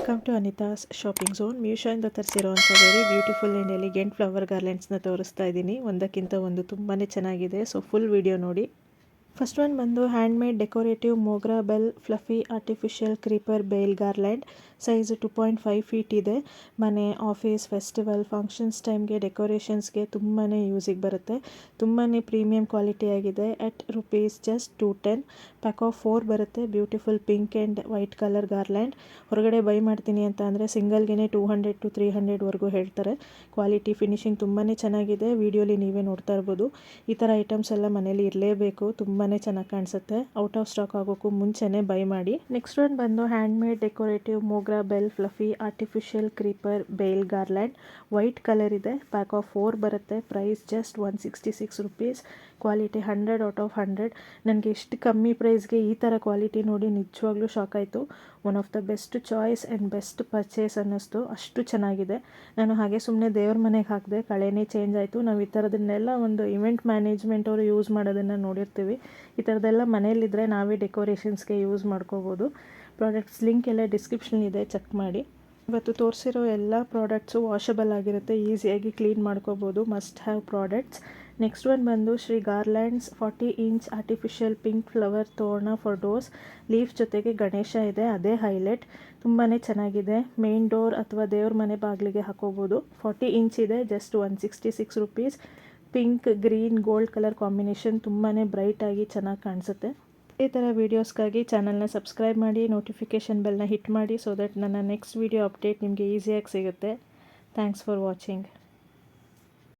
Welcome to Anita's shopping zone. ಮೀಶೋಯಿಂದ ತರಿಸಿರುವಂಥ very beautiful and elegant flower ಗಾರ್ಲೆಂಡ್ಸ್ನ ತೋರಿಸ್ತಾ ಇದ್ದೀನಿ. ಒಂದಕ್ಕಿಂತ ಒಂದು ತುಂಬಾ ಚೆನ್ನಾಗಿದೆ. ಸೊ ಫುಲ್ ವಿಡಿಯೋ ನೋಡಿ. ಫಸ್ಟ್ ಒನ್ ಬಂದು handmade decorative Mogra bell fluffy artificial creeper bale garland. Size 2.5 feet ಇದೆ. ಮನೆ, ಆಫೀಸ್, ಫೆಸ್ಟಿವಲ್, ಫಂಕ್ಷನ್ಸ್ ಟೈಮ್ಗೆ, ಡೆಕೋರೇಷನ್ಸ್ಗೆ ತುಂಬಾ ಯೂಸಿಗೆ ಬರುತ್ತೆ. ತುಂಬಾ ಪ್ರೀಮಿಯಂ ಕ್ವಾಲಿಟಿ ಆಗಿದೆ. ಎಟ್ ರುಪೀಸ್ ಜಸ್ಟ್ 210. ಪ್ಯಾಕ್ ಆಫ್ 4 ಬರುತ್ತೆ. Beautiful pink and white colour garland. ಹೊರಗಡೆ ಬೈ ಮಾಡ್ತೀನಿ ಅಂತ ಅಂದರೆ ಸಿಂಗಲ್ಗೆ 200 to 300ವರೆಗೂ ಹೇಳ್ತಾರೆ. ಕ್ವಾಲಿಟಿ ಫಿನಿಶಿಂಗ್ ತುಂಬಾ ಚೆನ್ನಾಗಿದೆ. ವಿಡಿಯೋಲಿ ನೀವೇ ನೋಡ್ತಾ ಇರ್ಬೋದು. ಈ ಥರ ಐಟಮ್ಸ್ ಎಲ್ಲ ಮನೇಲಿ ಇರಲೇಬೇಕು. ತುಂಬಾ ಚೆನ್ನಾಗಿ ಕಾಣಿಸುತ್ತೆ. ಔಟ್ ಆಫ್ ಸ್ಟಾಕ್ ಆಗೋಕ್ಕೂ ಮುಂಚೆನೇ ಬೈ ಮಾಡಿ. ನೆಕ್ಸ್ಟ್ ಒನ್ ಬಂದು handmade decorative Mogra bell fluffy artificial creeper bale garland. White colour ಇದೆ. ಪ್ಯಾಕ್ ಆಫ್ 4 ಬರುತ್ತೆ. Price just 166 rupees. Quality 100 out of 100. ನನಗೆ ಇಷ್ಟು ಕಮ್ಮಿ ಪ್ರೈಸ್ಗೆ ಈ ಥರ ಕ್ವಾಲಿಟಿ ನೋಡಿ ನಿಜವಾಗ್ಲೂ ಶಾಕ್ ಆಯಿತು. One of the best choice and best purchase ಅನ್ನಿಸ್ತು. ಅಷ್ಟು ಚೆನ್ನಾಗಿದೆ. ನಾನು ಹಾಗೆ ಸುಮ್ಮನೆ ದೇವ್ರ ಮನೆಗೆ ಹಾಕಿದೆ. ಕಳೆನೇ ಚೇಂಜ್ ಆಯಿತು. ನಾವು ಈ ಥರದನ್ನೆಲ್ಲ ಒಂದು ಇವೆಂಟ್ ಮ್ಯಾನೇಜ್ಮೆಂಟ್ ಅವರು ಯೂಸ್ ಮಾಡೋದನ್ನು ನೋಡಿರ್ತೀವಿ. ಈ ಥರದ್ದೆಲ್ಲ ಮನೇಲಿದ್ದರೆ ನಾವೇ ಡೆಕೋರೇಷನ್ಸ್ಗೆ ಯೂಸ್ ಮಾಡ್ಕೋಬೋದು. ಪ್ರಾಡಕ್ಟ್ಸ್ ಲಿಂಕ್ ಎಲ್ಲ ಡಿಸ್ಕ್ರಿಪ್ಷನ್ ಇದೆ, ಚೆಕ್ ಮಾಡಿ. ಇವತ್ತು ತೋರಿಸಿರೋ ಎಲ್ಲ ಪ್ರಾಡಕ್ಟ್ಸು ವಾಷಬಲ್ ಆಗಿರುತ್ತೆ. ಈಸಿಯಾಗಿ ಕ್ಲೀನ್ ಮಾಡ್ಕೋಬೋದು. Must have products. Next one ಬಂದು Shri garlands 40 inch artificial pink flower ತೋರಣ ಫಾರ್ ಡೋರ್ಸ್. ಲೀಫ್ ಜೊತೆಗೆ ಗಣೇಶ ಇದೆ, ಅದೇ ಹೈಲೈಟ್. ತುಂಬಾ ಚೆನ್ನಾಗಿದೆ. ಮೇನ್ ಡೋರ್ ಅಥವಾ ದೇವ್ರ ಮನೆ ಬಾಗಿಲಿಗೆ ಹಾಕೋಬೋದು. 40 ಇಂಚ್ ಇದೆ. Just 166 rupees. Pink, green, gold colour combination ತುಂಬಾ ಬ್ರೈಟಾಗಿ ಚೆನ್ನಾಗಿ ಕಾಣಿಸುತ್ತೆ. ಈ ಥರ ವೀಡಿಯೋಸ್ಗಾಗಿ ಚಾನಲ್ನ ಸಬ್ಸ್ಕ್ರೈಬ್ ಮಾಡಿ, ನೋಟಿಫಿಕೇಷನ್ ಬೆಲ್ನ ಹಿಟ್ ಮಾಡಿ, ಸೊ ದಟ್ ನನ್ನ ನೆಕ್ಸ್ಟ್ ವೀಡಿಯೋ ಅಪ್ಡೇಟ್ ನಿಮಗೆ ಈಸಿಯಾಗಿ ಸಿಗುತ್ತೆ. Thanks for watching.